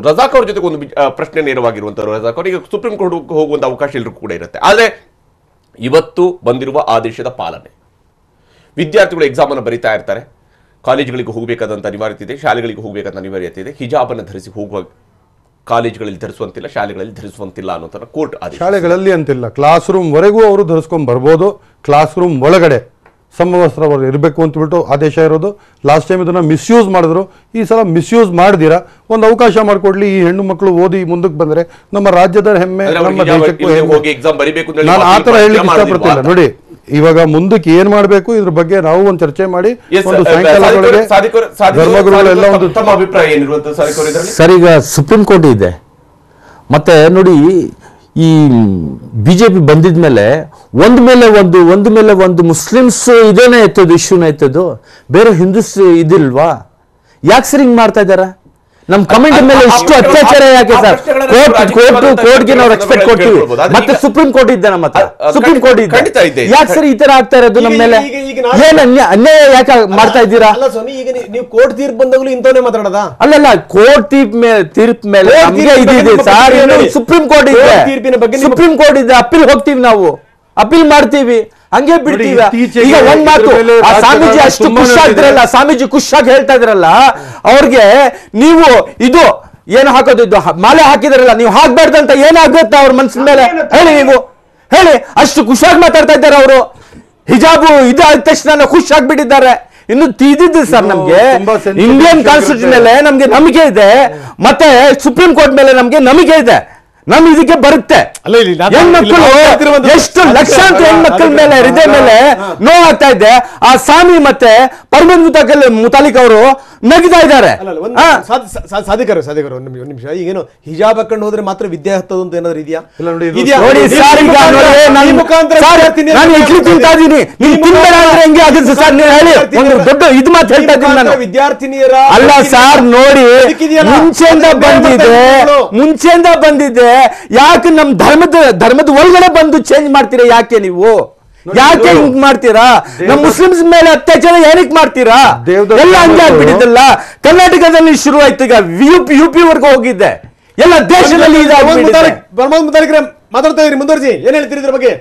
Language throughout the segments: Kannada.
ಕೂತ್ಕೊಂಡು ರಜಾಕ್ ಅವ್ರ ಜೊತೆಗೆ ಒಂದು ಪ್ರಶ್ನೆ ನೇರವಾಗಿರುವಂತವ್ರು. ರಜಾಕ್ ಅವರಿಗೆ ಸುಪ್ರೀಂ ಕೋರ್ಟ್ ಹೋಗುವಂತ ಅವಕಾಶ ಎಲ್ಲರಿಗೂ ಕೂಡ ಇರುತ್ತೆ. ಆದ್ರೆ ಇವತ್ತು ಬಂದಿರುವ ಆದೇಶದ ಪಾಲನೆ, ವಿದ್ಯಾರ್ಥಿಗಳು ಎಕ್ಸಾಮ್ ಅನ್ನು ಬರೀತಾ ಇರ್ತಾರೆ, ಕಾಲೇಜುಗಳಿಗೆ ಹೋಗಬೇಕಾದಂತ ಅನಿವಾರ್ಯತೆ ಇದೆ, ಶಾಲೆಗಳಿಗೆ ಹೋಗಬೇಕಾದ ಅನಿವಾರ್ಯತೆ ಇದೆ. ಹಿಜಾಬ್ ಅನ್ನು ಧರಿಸಿ ಹೋಗುವ ಕಾಲೇಜುಗಳಲ್ಲಿ ಧರಿಸುವಂತಿಲ್ಲ, ಶಾಲೆಗಳಲ್ಲಿ ಧರಿಸುವಂತಿಲ್ಲ ಅನ್ನೋ ಕೋರ್ಟ್ ಆದೇಶ. ಶಾಲೆಗಳಲ್ಲಿ ಅಂತಿಲ್ಲ, ಕ್ಲಾಸ್ ರೂಮ್ ವರೆಗೂ ಅವರು ಧರಿಸ್ಕೊಂಡ್ ಬರ್ಬೋದು. ಕ್ಲಾಸ್ ರೂಮ್ ಒಳಗಡೆ ಸಮವಸ್ತ್ರ ಇರಬೇಕು ಅಂತಬಿಟ್ಟು ಆದೇಶ ಇರೋದು. ಲಾಸ್ಟ್ ಟೈಮ್ ಇದನ್ನ ಮಿಸ್ಯೂಸ್ ಮಾಡಿದ್ರು, ಈ ಸಲ ಮಿಸ್ಯೂಸ್ ಮಾಡ್ದಿರಾ ಒಂದು ಅವಕಾಶ ಮಾಡಿಕೊಡ್ಲಿ. ಈ ಹೆಣ್ಣು ಮಕ್ಕಳು ಓದಿ ಮುಂದಕ್ಕೆ ಬಂದ್ರೆ ನಮ್ಮ ರಾಜ್ಯದ ಹೆಮ್ಮೆ, ನಮ್ಮ ದೇಶಕ್ಕೂ ಹೆಮ್ಮೆ. ನಾನು ಆ ತರ ಹೇಳಲಿಕ್ಕೆ ಇಷ್ಟಪಡ್ತಿಲ್ಲ. ನೋಡಿ, ಇವಾಗ ಮುಂದಕ್ಕೆ ಏನ್ ಮಾಡ್ಬೇಕು ಇದ್ರ ಬಗ್ಗೆ ನಾವು ಒಂದು ಚರ್ಚೆ ಮಾಡಿ ಒಂದು ಸಾಯಂಕಾಲದೊಳಗೆ ಧರ್ಮಗುರುಗಳೆಲ್ಲ ಒಂದು ತಮ್ಮ ಅಭಿಪ್ರಾಯ ಏನಿರುವಂತ ಸರ್. ಈಗ ಸುಪ್ರೀಂ ಕೋರ್ಟ್ ಇದೆ, ಮತ್ತೆ ನೋಡಿ ಈ ಬಿಜೆಪಿ ಬಂದಿದ್ಮೇಲೆ ಒಂದ್ ಮೇಲೆ ಒಂದು ಮುಸ್ಲಿಮ್ಸ್ ಇದೇನೆ ಎತ್ತದು, ಇಶ್ಯೂನ ಎತ್ತದು, ಬೇರೆ ಹಿಂದೂಸ್ ಇದಿಲ್ವಾ? ಯಾಕೆ ಸರ್ ಹಿಂಗ್ ಮಾಡ್ತಾ ಇದಾರ? ನಮ್ ಕಮೆಂಟ್ ಮೇಲೆ ಇಷ್ಟು ಅತ್ಯಾಚಾರ ಯಾಕೆ ಸರ್? ಕೋರ್ಟ್ಗೆ ನಾವು ರೆಸ್ಪೆಕ್ಟ್ ಕೊಡ್ತೀವಿ, ಮತ್ತೆ ಸುಪ್ರೀಂ ಕೋರ್ಟ್ ಇದ್ದ ನಮ್ಮ ಹತ್ರ, ಸುಪ್ರೀಂ ಕೋರ್ಟ್ ಇದೆ. ಯಾಕೆ ಸರ್ ಈ ತರ ಆಗ್ತಾ ಇರೋದು ನಮ್ಮ ಮೇಲೆ? ಏನ್ ಅನ್ಯಾಯ ಯಾಕೆ ಮಾಡ್ತಾ ಇದ್ದೀರಾ? ನೀವು ಕೋರ್ಟ್ ತೀರ್ಪು ಬಂದಾಗಲೂ ಇಂಥವನ್ನೇ ಮಾತಾಡೋದಾ? ಅಲ್ಲಲ್ಲ, ಕೋರ್ಟ್ ತೀರ್ಪು ಮೇಲೆ ನಮಗೆ ಇದಿದೆ ಸರ್, ಸುಪ್ರೀಂ ಕೋರ್ಟ್ ಇದೆ, ಸುಪ್ರೀಂ ಕೋರ್ಟ್ ಇದೆ. ಅಪೀಲ್ ಹೋಗ್ತೀವಿ, ನಾವು ಅಪೀಲ್ ಮಾಡ್ತೀವಿ, ಹಂಗೆ ಬಿಡ್ತೀವಿ. ಈಗ ಒಂದ್ ಮಾತು, ಆ ಸ್ವಾಮೀಜಿ ಅಷ್ಟು ಖುಷಿಯಾಗಿದ್ರಲ್ಲ, ಸ್ವಾಮೀಜಿ ಖುಷಿಯಾಗಿ ಹೇಳ್ತಾ ಇದ್ರಲ್ಲ, ಅವ್ರಿಗೆ ನೀವು ಇದು ಏನು ಹಾಕೋದು, ಇದು ಮಾಲೆ ಹಾಕಿದ್ರಲ್ಲ, ನೀವು ಹಾಕ್ಬಾರ್ದಂತ ಏನಾಗುತ್ತೆ ಅವ್ರ ಮನ್ಸಿನ ಮೇಲೆ ಹೇಳಿ, ನೀವು ಹೇಳಿ. ಅಷ್ಟು ಖುಷಿಯಾಗಿ ಮಾತಾಡ್ತಾ ಇದ್ದಾರೆ ಅವರು. ಹಿಜಾಬು ಇದಾದ ತಕ್ಷಣ ಖುಷಿಯಾಗ್ಬಿಟ್ಟಿದ್ದಾರೆ. ಇನ್ನು ತಿದ್ದಿದ್ದು ಸರ್, ನಮ್ಗೆ ಇಂಡಿಯನ್ ಕಾನ್ಸ್ಟಿಟ್ಯೂಷನ್ ಮೇಲೆ ನಮ್ಗೆ ನಂಬಿಕೆ ಇದೆ, ಮತ್ತೆ ಸುಪ್ರೀಂ ಕೋರ್ಟ್ ಮೇಲೆ ನಮ್ಗೆ ನಂಬಿಕೆ ಇದೆ. ನಮ್ ಇದಕ್ಕೆ ಬರುತ್ತೆ. ಹೆಣ್ಮಕ್ಳು ಎಷ್ಟು ಲಕ್ಷಾಂತರ ಹೆಣ್ಮಕ್ಳ ಮೇಲೆ ಹೃದಯ ಮೇಲೆ ನೋವಾಗ್ತಾ ಇದೆ. ಆ ಸ್ವಾಮಿ ಮತ್ತೆ ಪರ್ಮನ್ ಮುತಾಲಿಕ್ ಅವರು ನಗಿತಾ ಇದ್ದಾರೆ. ಸಾಧಿಕರು ಒಂದು ನಿಮಿಷ. ಈಗೇನು ಹಿಜಾಬ್ ಹಾಕೊಂಡು ಹೋದ್ರೆ ಮಾತ್ರ ವಿದ್ಯೆ ಹತ್ತೋದು ಅಂತ ಏನಾದ್ರು ಇದೆಯಾ? ನೋಡಿ ಸರ್, ಈಗ ನಾನು ಇಡ್ಲಿ ತಿಂತಾ ಇದೀನಿ, ನೀವು ತಿನ್ಬೇಡ ಅಂದ್ರೆ ಹೆಂಗೆ ಆಗುತ್ತೆ ಸರ್? ನೀವು ಹೇಳಿ, ಒಂದು ದೊಡ್ಡ ಇದು ಮಾತು ಹೇಳ್ತಾ ಇದ್ದೀನಿ ನಾನು. ವಿದ್ಯಾರ್ಥಿನಿಯರ ಅಲ್ಲ ಸರ್, ನೋಡಿ ಮುಂಚೆಯಿಂದ ಬಂದಿದೆ. ಯಾಕೆ ನಮ್ ಧರ್ಮದ ಒಳಗಡೆ ಬಂದು ಚೇಂಜ್ ಮಾಡ್ತೀರಾ? ಯಾಕೆ ನೀವು ಯಾಕೆ ಹಿಂಗ್ ಮಾಡ್ತೀರಾ? ನಮ್ಮ ಮುಸ್ಲಿಮ್ಸ್ ಮೇಲೆ ಅತ್ಯಾಚಾರ ಏನಕ್ಕೆ ಮಾಡ್ತೀರಾ? ಎಲ್ಲ ಹಂಗೆ ಆಗ್ಬಿಟ್ಟಿದ್ದಲ್ಲ. ಕರ್ನಾಟಕದಲ್ಲಿ ಶುರು ಆಯ್ತು, ಈಗ ಯುಪಿ ವರ್ಗ ಹೋಗಿದ್ದೆ, ಎಲ್ಲ ದೇಶದಲ್ಲಿ ಮಾತಾಡ್ತಾ ಇದ್ರಿ. ಮುಂದುವರಿಸಿ, ಏನ್ ಹೇಳ್ತೀರಿ ಇದ್ರ ಬಗ್ಗೆ?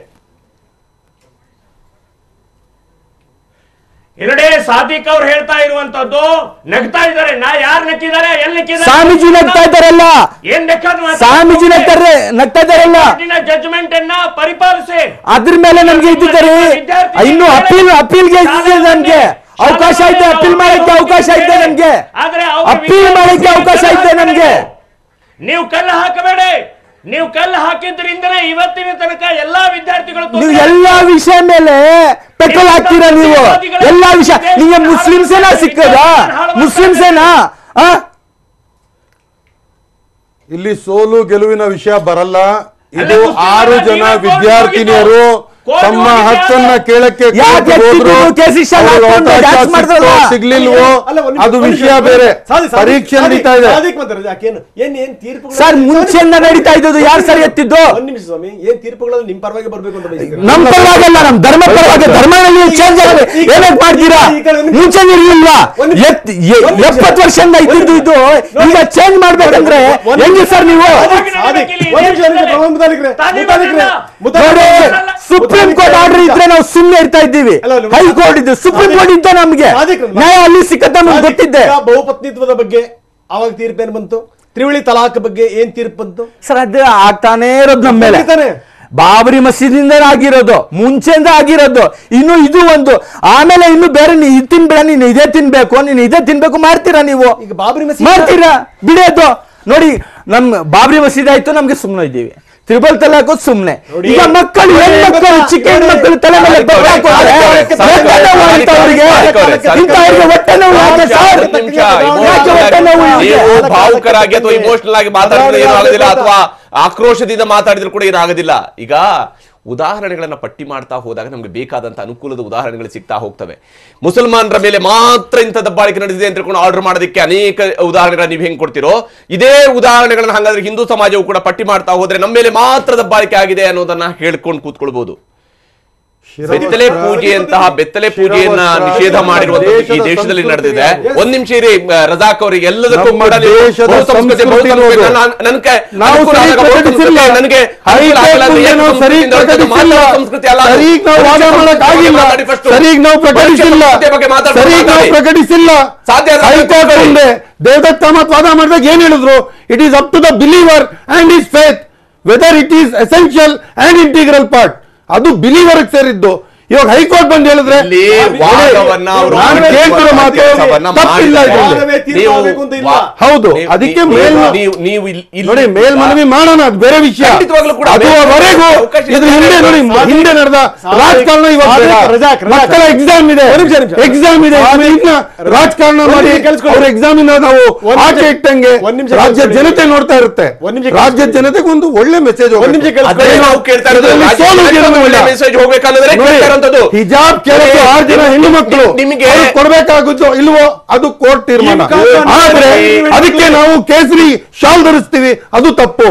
ಎರಡೇ ಸಾದಿಕ್ ಅವ್ರು ಹೇಳ್ತಾ ಇರುವಂತದ್ದು, ನಗ್ತಾ ಇದ್ದಾರೆ. ಯಾರು ನಕ್ಕಿದ್ದಾರೆ? ಎಲ್ಲಿ ನಕ್ಕಿದ್ದಾರೆ? ಸ್ವಾಮೀಜಿ ನಗ್ತಾ ಇದ್ದಾರಲ್ಲ, ಏನ್ ಸ್ವಾಮೀಜಿ ನಗ್ತಾ ಇದ್ದಾರಲ್ಲ, ಜಡ್ಜ್ಮೆಂಟ್ ಅನ್ನ ಪರಿಪಾಲಿಸಿ ಅದ್ರ ಮೇಲೆ ನಮ್ಗೆ ಇದ್ದಿದ್ದಾರೆ. ಇನ್ನು ಅಪೀಲ್ಗೆ ನಮ್ಗೆ ಅವಕಾಶ ಐತೆ, ಅಪೀಲ್ ಮಾಡಕ್ಕೆ ಅವಕಾಶ ಐತೆ ನಮ್ಗೆ, ಅಪೀಲ್ ಮಾಡಕ್ಕೆ ಅವಕಾಶ ಐತೆ ನಮ್ಗೆ. ನೀವು ಕಲ್ಲು ಹಾಕಬೇಡಿ. ನೀವು ಕಲ್ಲು ಹಾಕಿದ್ರಿಂದನೇ ಇವತ್ತಿನ ತನಕ ಎಲ್ಲಾ ವಿದ್ಯಾರ್ಥಿಗಳು ನೀವು ಎಲ್ಲಾ ವಿಷಯ ಮೇಲೆ ಪೆಟ್ರೋಲ್ ಹಾಕ್ತೀರಾ. ನೀವು ಎಲ್ಲಾ ವಿಷಯ, ನಿಮಗೆ ಮುಸ್ಲಿಮ್ಸೇನಾ ಸಿಕ್ಕದ? ಮುಸ್ಲಿಮ್ಸೇನಾ? ಇಲ್ಲಿ ಸೋಲು ಗೆಲುವಿನ ವಿಷಯ ಬರಲ್ಲ. ಇದು 6 ಜನ ವಿದ್ಯಾರ್ಥಿನಿಯರು ತಮ್ಮ ಹಕ್ಕನ್ನ ಕೇಳಕ್ಕೆ ಸಿಗ್ಲಿಲ್ವೋ ಅದು ವಿಷಯ ಬೇರೆ. ಪರೀಕ್ಷೆ ನಡೀತಾ ಇದೆ ಸರ್, ಮುಂಚೆಯಿಂದ ನಡೀತಾ ಇದ್ದು. ಯಾರು ಸರಿ ಎತ್ತಿದ್ದು? ಏನ್ ತೀರ್ಪುಗಳಲ್ಲಿ ನಿಮ್ ಪರವಾಗಿ ಬರ್ಬೇಕು ಅಂತ ನಮ್ ಪರವಾಗಿಲ್ಲ, ನಮ್ ಧರ್ಮ ಪರವಾಗಿ. ಧರ್ಮದಲ್ಲಿ ಚೇಂಜ್ ಆಗಿದೆ, ಏನೇನ್ ಮಾಡ್ತೀರಾ? ಮುಂಚೆ ಇರ್ಲಿಲ್ವಾ? 70 ವರ್ಷದಿಂದ ಇದ್ದಿದ್ದು ಇದು ಈಗ ಚೇಂಜ್ ಮಾಡ್ಬೇಕಂದ್ರೆ ಹೆಂಗೆ ಸರ್ ನೀವು? ಸುಪ್ರೀಂ ಕೋರ್ಟ್ ಆರ್ಡರ್ ಇದ್ರೆ ನಾವು ಸುಮ್ಮನೆ ಇರ್ತಾ ಇದ್ದೀವಿ. ಹೈಕೋರ್ಟ್ ಇದ್ದು, ಸುಪ್ರೀಂ ಕೋರ್ಟ್ ಇದ್ದ, ನಮ್ಗೆ ನ್ಯಾಯ ಅಲ್ಲಿ ಸಿಕ್ಕತ್ತ ನಮ್ಗೆ ಗೊತ್ತಿದ್ದೆ. ಬಹುಪತ್ನಿತ್ವದ ಬಗ್ಗೆ ಅವಾಗ ತೀರ್ಪೇನು ಬಂತು? ತ್ರಿವಳಿ ತಲಾಖ್ ಬಗ್ಗೆ ಏನ್ ತೀರ್ಪು ಬಂತು ಸರ್? ಅದು ಆಗ್ತಾನೆ ಇರೋದು ನಮ್ಮ ಮೇಲೆ. ಬಾಬರಿ ಮಸೀದಿಯಿಂದ ಆಗಿರೋದು, ಮುಂಚೆಯಿಂದ ಆಗಿರೋದು. ಇನ್ನು ಇದು ಒಂದು, ಆಮೇಲೆ ಇನ್ನು ಬೇರೆ ಇದು ತಿನ್ಬೇಡ, ನೀನು ಇದೇ ತಿನ್ಬೇಕು, ನೀನು ಇದೇ ತಿನ್ಬೇಕು ಮಾಡ್ತೀರಾ ನೀವು? ಈಗ ಬಾಬರಿ ಮಸೀದಿ ಮಾಡ್ತೀರಾ? ಬಿಡೋದು ನೋಡಿ, ನಮ್ ಬಾಬರಿ ಮಸೀದಿ ಆಯ್ತು, ನಮ್ಗೆ ಸುಮ್ಮನೆ ಇದ್ದೀವಿ. ತ್ರಿಬಲ್ ತಲಾಖ್ ಸುಮ್ಮನೆ. ಈಗ ಮಕ್ಕಳು, ಹೆಣ್ಮಕ್ಕಳು, ಚಿಕ್ಕ ಹೆಣ್ಮಕ್ಕಳು ತಲೆ ಮೇಲೆ ಭಾವುಕರಾಗಿ ಅಥವಾ ಇಮೋಷನಲ್ ಆಗಿ ಮಾತಾಡಿದ್ರೆ ಏನೂ ಆಗೋದಿಲ್ಲ, ಅಥವಾ ಆಕ್ರೋಶದಿಂದ ಮಾತಾಡಿದ್ರು ಕೂಡ ಏನಾಗೋದಿಲ್ಲ. ಈಗ ಉದಾಹರಣೆಗಳನ್ನ ಪಟ್ಟಿ ಮಾಡ್ತಾ ಹೋದಾಗ ನಮ್ಗೆ ಬೇಕಾದಂತ ಅನುಕೂಲದ ಉದಾಹರಣೆಗಳು ಸಿಗ್ತಾ ಹೋಗ್ತವೆ. ಮುಸಲ್ಮಾನರ ಮೇಲೆ ಮಾತ್ರ ಇಂಥ ದಬ್ಬಾಳಿಕೆ ನಡೆದಿದೆ ಅಂತ ತಿಳ್ಕೊಂಡು ಆರ್ಡರ್ ಮಾಡೋದಕ್ಕೆ ಅನೇಕ ಉದಾಹರಣೆಗಳನ್ನ ನೀವು ಹೆಂಗ್ ಕೊಡ್ತಿರೋ, ಇದೇ ಉದಾಹರಣೆಗಳನ್ನ ಹಾಗಾದ್ರೆ ಹಿಂದೂ ಸಮಾಜವು ಕೂಡ ಪಟ್ಟಿ ಮಾಡ್ತಾ ಹೋದ್ರೆ ನಮ್ಮ ಮೇಲೆ ಮಾತ್ರ ದಬ್ಬಾಳಿಕೆ ಆಗಿದೆ ಅನ್ನೋದನ್ನ ಹೇಳ್ಕೊಂಡು ಕೂತ್ಕೊಳ್ಬಹುದು. ಬೆತ್ತಲೆ ಪೂಜೆಯಂತಹ ಬೆತ್ತಲೆ ಪೂಜೆಯನ್ನ ನಿಷೇಧ ಮಾಡಿರುವಂತದ್ದು ಈ ದೇಶದಲ್ಲಿ ನಡೆದಿದೆ. ಒಂದ್ ನಿಮಿಷ ಇರಿ ರಜಾಕ್ ಅವರಿಗೆ, ಎಲ್ಲದಕ್ಕೂ ಕೂಡ ದೇವದತ್ತ ಕಾಮತ್ ವಾದ ಮಾಡಿದಾಗ ಏನ್ ಹೇಳಿದ್ರು? It is up to the believer and his faith whether it is essential and integral part. ಅದು ಬಿಲೀವರ್ ಸೇರಿದ್ದು. ಇವಾಗ ಹೈಕೋರ್ಟ್ ಬಂದು ಹೇಳಿದ್ರೆ ಹೌದು, ಅದಕ್ಕೆ ನೋಡಿ ಮೇಲ್ಮನವಿ ಮಾಡೋಣ, ಅದು ಬೇರೆ ವಿಷಯ. ಅದುವರೆಗೂ ಇದ್ರ ಹಿಂದೆ ನಡೆದ ರಾಜಕಾರಣ ಮಕ್ಕಳ ಎಕ್ಸಾಮ್ ಇದೆ, ಇನ್ನ ರಾಜಕಾರಣ ಮಾಡಿ ಅವ್ರ ಎಕ್ಸಾಮ್ ಇಂದ ನಾವು ಆಚೆ ಇಟ್ಟಂಗೆ ರಾಜ್ಯ ಜನತೆ ನೋಡ್ತಾ ಇರುತ್ತೆ. ರಾಜ್ಯದ ಜನತೆಗೆ ಒಂದು ಒಳ್ಳೆ ಮೆಸೇಜ್ ಹಿಜಾಬ್ ಕೇಳೋದು 6 ಜನ ಹೆಣ್ಣು ಮಕ್ಕಳು ನಿಮಗೆ ಕೊಡಬೇಕಾಗುತ್ತೋ ಇಲ್ವೋ ಅದು ಕೋರ್ಟ್ ತೀರ್ಮಾನ. ಆದ್ರೆ ಅದಕ್ಕೆ ನಾವು ಕೇಸರಿ ಶಾಲ್ ಧರಿಸ್ತೀವಿ, ಅದು ತಪ್ಪು.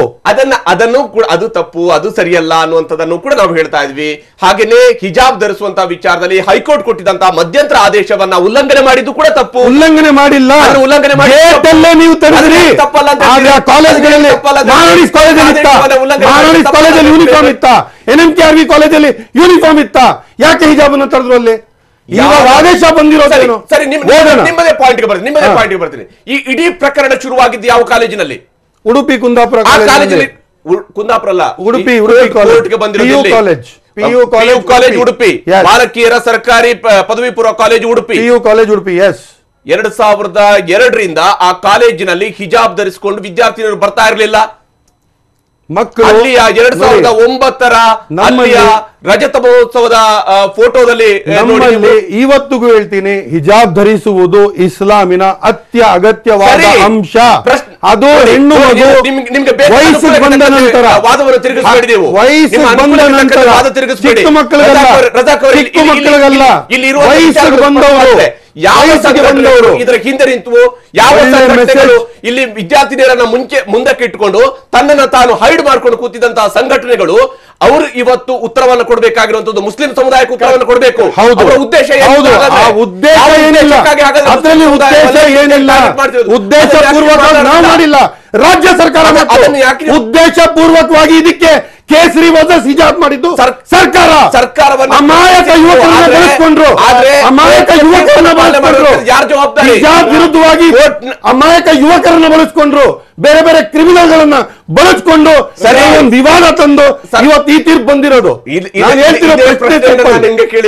ಅದನ್ನು ಕೂಡ ಅದು ತಪ್ಪು, ಅದು ಸರಿಯಲ್ಲ ಅನ್ನುವಂಥದ್ದನ್ನು ಕೂಡ ನಾವು ಹೇಳ್ತಾ ಇದ್ವಿ. ಹಾಗೇನೆ ಹಿಜಾಬ್ ಧರಿಸುವಂತಹ ವಿಚಾರದಲ್ಲಿ ಹೈಕೋರ್ಟ್ ಕೊಟ್ಟಿದ್ದಂತಹ ಮಧ್ಯಂತರ ಆದೇಶವನ್ನ ಉಲ್ಲಂಘನೆ ಮಾಡಿದ್ದು ಕೂಡ ತಪ್ಪು. ಉಲ್ಲಂಘನೆ ಮಾಡಿಲ್ಲ, ಉಲ್ಲಂಘನೆ ಮಾಡಿ ನೀವು ತಡೆದ್ರಿ. ಕಾಲೇಜ್ಗಳಲ್ಲಿ ಕಾಲೇಜಲ್ಲಿ ಯೂನಿಫಾರ್ಮ್ ಇತ್ತ, NMKRV ಕಾಲೇಜಲ್ಲಿ ಯೂನಿಫಾರ್ಮ್ ಇತ್ತ, ಯಾಕೆ ಹಿಜಾಬ್ ಅನ್ನು ತಡೆದ್ರು? ಅಲ್ಲಿ ಇವಾಗ ಆದೇಶ ಬಂದಿರೋದೇನು? ಸರಿ, ನಿಮ್ಮದೇ ಪಾಯಿಂಟ್ಗೆ ಬರ್ತೀನಿ. ಈ ಇಡೀ ಪ್ರಕರಣ ಶುರುವಾಗಿದ್ದು ಯಾವ ಕಾಲೇಜಿನಲ್ಲಿ? ಉಡುಪಿ ಕುಂದಾಪುರ ಕಾಲೇಜಲ್ಲಿ. ಕುಂದಾಪುರ ಅಲ್ಲ, ಉಡುಪಿ ಕಾಲೇಜ್ ಉಡುಪಿ, ಬಾಲಕಿಯರ ಸರ್ಕಾರಿ ಪದವಿ ಪೂರ್ವ ಕಾಲೇಜು ಉಡುಪಿ, ಕಾಲೇಜ್ ಉಡುಪಿ. 2002ರಿಂದ ಆ ಕಾಲೇಜಿನಲ್ಲಿ ಹಿಜಾಬ್ ಧರಿಸಿಕೊಂಡು ವಿದ್ಯಾರ್ಥಿನಿಯರು ಬರ್ತಾ ಇರಲಿಲ್ಲ. ಮಕ್ಕಳು ಅಲ್ಲಿಯ 2009ರ ಅಲ್ಲಿಯ ರಜತ ಮಹೋತ್ಸವದ ಫೋಟೋದಲ್ಲಿ ಇವತ್ತಿಗೂ ಹೇಳ್ತೀನಿ, ಹಿಜಾಬ್ ಧರಿಸುವುದು ಇಸ್ಲಾಮಿನ ಅಗತ್ಯವಾದ ಅಂಶ. ಅದು ಹೆಣ್ಣು ಮಗು ವಯಸ್ಸಿಗೆ ಬಂದ ನಂತರ, ಚಿಕ್ಕ ಮಕ್ಕಳಿಗಲ್ಲ, ವಯಸ್ಸಿಗೆ ಬಂದವರು ಇದರ ಹಿಂದೆ ನಿಂತು ಯಾವ ಸಂಘಟನೆಗಳು ಇಲ್ಲಿ ವಿದ್ಯಾರ್ಥಿನಿಯರನ್ನ ಮುಂದಕ್ಕೆ ಇಟ್ಟುಕೊಂಡು ತನ್ನನ್ನು ತಾನು ಹೈಡ್ ಮಾಡ್ಕೊಂಡು ಕೂತಿದ್ದಂತಹ ಸಂಘಟನೆಗಳು ಅವರು ಇವತ್ತು ಉತ್ತರವನ್ನು ಕೊಡಬೇಕಾಗಿರುವಂತದ್ದು ಮುಸ್ಲಿಂ ಸಮುದಾಯಕ್ಕೆ ಉತ್ತರವನ್ನು ಕೊಡಬೇಕು. ಅವರ ಉದ್ದೇಶ ಉದ್ದೇಶ ಪೂರ್ವಕವಾಗಿ ನಾವು ಮಾಡಿಲ್ಲ, ರಾಜ್ಯ ಸರ್ಕಾರ ಉದ್ದೇಶ ಪೂರ್ವಕವಾಗಿ ಇದಕ್ಕೆ ಕೇಸರಿ ವರ್ಸಸ್ ಹಿಜಾಬ್ ಮಾಡಿದ್ದು ಸರ್ಕಾರವನ್ನು ಅಮಾಯಕ ಯುವಕರನ್ನ ಬಳಸಿಕೊಂಡ್ರು. ಯಾರ ಜವಾಬ್ದಾರಿ? ಹಿಜಾಬ್ ವಿರುದ್ಧವಾಗಿ ಅಮಾಯಕ ಯುವಕರನ್ನ ಬಳಸಿಕೊಂಡ್ರು, ಬೇರೆ ಬೇರೆ ಕ್ರಿಮಿನಲ್ಗಳನ್ನ ಬಳಸ್ಕೊಂಡು ಒಂದು ವಿವಾದ ತಂದು ಇವತ್ತು ಈ ತೀರ್ಪು ಬಂದಿರೋದು.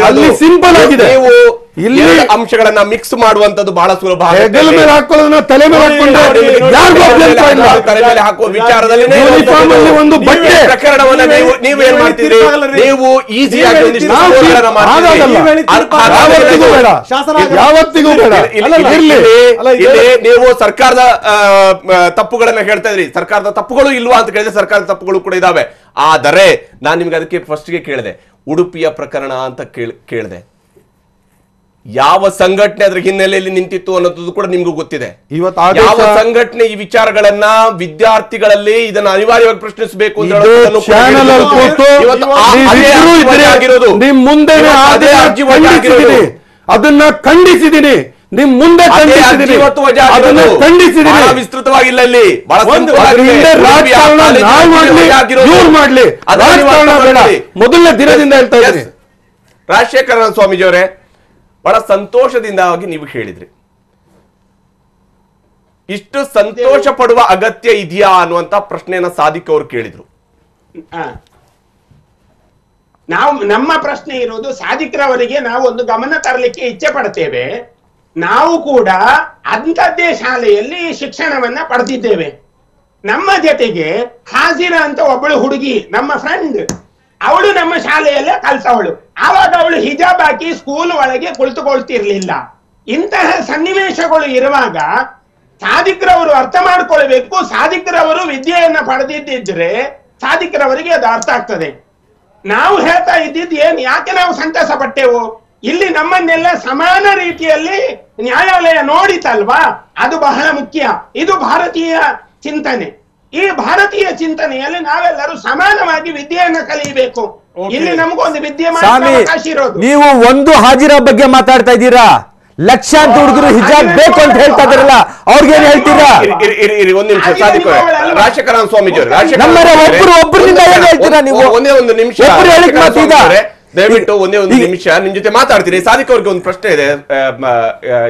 ಅಲ್ಲಿ ಸಿಂಪಲ್ ಆಗಿದೆ. ಇಲ್ಲಿ ಅಂಶಗಳನ್ನ ಮಿಕ್ಸ್ ಮಾಡುವಂತದ್ದು ಬಹಳ ಸುಲಭ. ಹೆಗಲ ಮೇಲೆ ಹಾಕೊಳ್ಳೋದನ್ನ ತಲೆ ಮೇಲೆ ಹಾಕುವ ವಿಚಾರದಲ್ಲಿ ಒಂದು ಬಟ್ಟೆ ಪ್ರಕರಣವನ್ನ ನೀವು ಏನ್ ಮಾಡ್ತೀರಿ? ನೀವು ಈಸಿಯಾಗಿ ಯಾವತ್ತಿಗೂ ಬೇಡ. ನೀವು ಸರ್ಕಾರದ ತಪ್ಪುಗಳನ್ನ ಹೇಳ್ತಾ ಇದ್ರಿ. ಸರ್ಕಾರದ ತಪ್ಪುಗಳು ಇಲ್ವಾ ಅಂತ ಕೇಳಿದ್ರೆ ಸರ್ಕಾರದ ತಪ್ಪುಗಳು ಕೂಡ ಇದಾವೆ. ಆದರೆ ನಾನು ನಿಮ್ಗೆ ಅದಕ್ಕೆ ಫಸ್ಟ್ಗೆ ಕೇಳಿದೆ, ಉಡುಪಿಯ ಪ್ರಕರಣ ಅಂತ ಕೇಳಿದೆ. ಯಾವ ಸಂಘಟನೆ ಅದರ ಹಿನ್ನೆಲೆಯಲ್ಲಿ ನಿಂತಿತ್ತು ಅನ್ನೋದು ಕೂಡ ನಿಮ್ಗೂ ಗೊತ್ತಿದೆ. ಯಾವ ಸಂಘಟನೆ ಈ ವಿಚಾರಗಳನ್ನ ವಿದ್ಯಾರ್ಥಿಗಳಲ್ಲಿ ಇದನ್ನ ಅನಿವಾರ್ಯವಾಗಿ ಪ್ರಶ್ನಿಸಬೇಕು ಅಂತ ಅದನ್ನ ಖಂಡಿಸಿದ್ದೀನಿ. ನಿಮ್ ಮುಂದೆ ವಿಸ್ತೃತವಾಗಿಲ್ಲ. ಇಲ್ಲಿ ಮೊದಲನೇ ದಿನದಿಂದ ಹೇಳ್ತಾ ಇದ್ದೀನಿ. ರಾಜಶೇಖರ ಸ್ವಾಮೀಜಿಯವರೇ, ಬಹಳ ಸಂತೋಷದಿಂದಾಗಿ ನೀವು ಹೇಳಿದ್ರಿ, ಇಷ್ಟು ಸಂತೋಷ ಪಡುವ ಅಗತ್ಯ ಇದೆಯಾ ಅನ್ನುವಂತ ಪ್ರಶ್ನೆಯನ್ನ ಸಾದಿಕ್ ಅವರು ಕೇಳಿದ್ರು. ನಾವು ನಮ್ಮ ಪ್ರಶ್ನೆ ಇರುವುದು ಸಾದಿಕ್ರವರಿಗೆ ನಾವು ಒಂದು ಗಮನ ತರಲಿಕ್ಕೆ ಇಚ್ಛೆ ಪಡ್ತೇವೆ. ನಾವು ಕೂಡ ಅಂಥದ್ದೇ ಶಾಲೆಯಲ್ಲಿ ಶಿಕ್ಷಣವನ್ನ ಪಡೆದಿದ್ದೇವೆ. ನಮ್ಮ ಜೊತೆಗೆ ಹಾಜಿರ ಅಂತ ಒಬ್ಬಳು ಹುಡುಗಿ, ನಮ್ಮ ಫ್ರೆಂಡ್, ಅವಳು ನಮ್ಮ ಶಾಲೆಯಲ್ಲೇ ಕಲ್ತವಳು. ಆವಾಗ ಅವಳು ಹಿಜಾಬ್ ಹಾಕಿ ಸ್ಕೂಲ್ ಒಳಗೆ ಕುಳಿತುಕೊಳ್ತಿರ್ಲಿಲ್ಲ. ಇಂತಹ ಸನ್ನಿವೇಶಗಳು ಇರುವಾಗ ಸಾದಿಕ್ರವರು ಅರ್ಥ ಮಾಡ್ಕೊಳ್ಬೇಕು. ಸಾದಿಕ್ರವರು ವಿದ್ಯೆಯನ್ನ ಪಡೆದಿದ್ದಿದ್ರೆ ಸಾದಿಕ್ರವರಿಗೆ ಅದು ಅರ್ಥ ಆಗ್ತದೆ. ನಾವು ಹೇಳ್ತಾ ಇದ್ದಿದ್ದು ಯಾಕೆ ನಾವು ಸಂತಸ ಪಟ್ಟೆವು? ಇಲ್ಲಿ ನಮ್ಮನ್ನೆಲ್ಲ ಸಮಾನ ರೀತಿಯಲ್ಲಿ ನ್ಯಾಯಾಲಯ ನೋಡಿತಲ್ವಾ, ಅದು ಬಹಳ ಮುಖ್ಯ. ಇದು ಭಾರತೀಯ ಚಿಂತನೆ. ಈ ಭಾರತೀಯ ಚಿಂತನೆಯಲ್ಲಿ ನಾವೆಲ್ಲರೂ ಸಮಾನವಾಗಿ ವಿದ್ಯೆಯನ್ನ ಕಲಿಯಬೇಕು. ಇಲ್ಲಿ ನಮಗೊಂದು ವಿದ್ಯಮಾನ ಸ್ವಾಮಿ, ಅವಕಾಶ ಇರೋದು. ನೀವು ಒಂದು ಹಾಜಿರಾ ಬಗ್ಗೆ ಮಾತಾಡ್ತಾ ಇದ್ದೀರಾ, ಲಕ್ಷಾಂತರ ಹುಡುಗರು ಹಿಜಾಬ್ ಬೇಕು ಅಂತ ಹೇಳ್ತಾ ಇದ್ರಲ್ಲ, ಅವ್ರಿಗೇನ್ ಹೇಳ್ತೀರಾ? ಒಂದ್ ನಿಮಿಷ ಸಾದಿಕ್ ರಾಜಶೇಖರನ್ ಸ್ವಾಮೀಜಿ ಒಬ್ಬರಿಂದ ಏನ್ ಹೇಳ್ತೀರಾ ನೀವು? ಒಂದು ನಿಮಿಷ ಒಬ್ರು ಹೇಳಿದ್ ಮಾತು ಈಗ. ದಯವಿಟ್ಟು ಒಂದೇ ಒಂದು ನಿಮಿಷ ನಿಮ್ ಜೊತೆ ಮಾತಾಡ್ತೀನಿ. ಸಾದಿಕ್ ಅವ್ರಿಗೆ ಒಂದು ಪ್ರಶ್ನೆ ಇದೆ.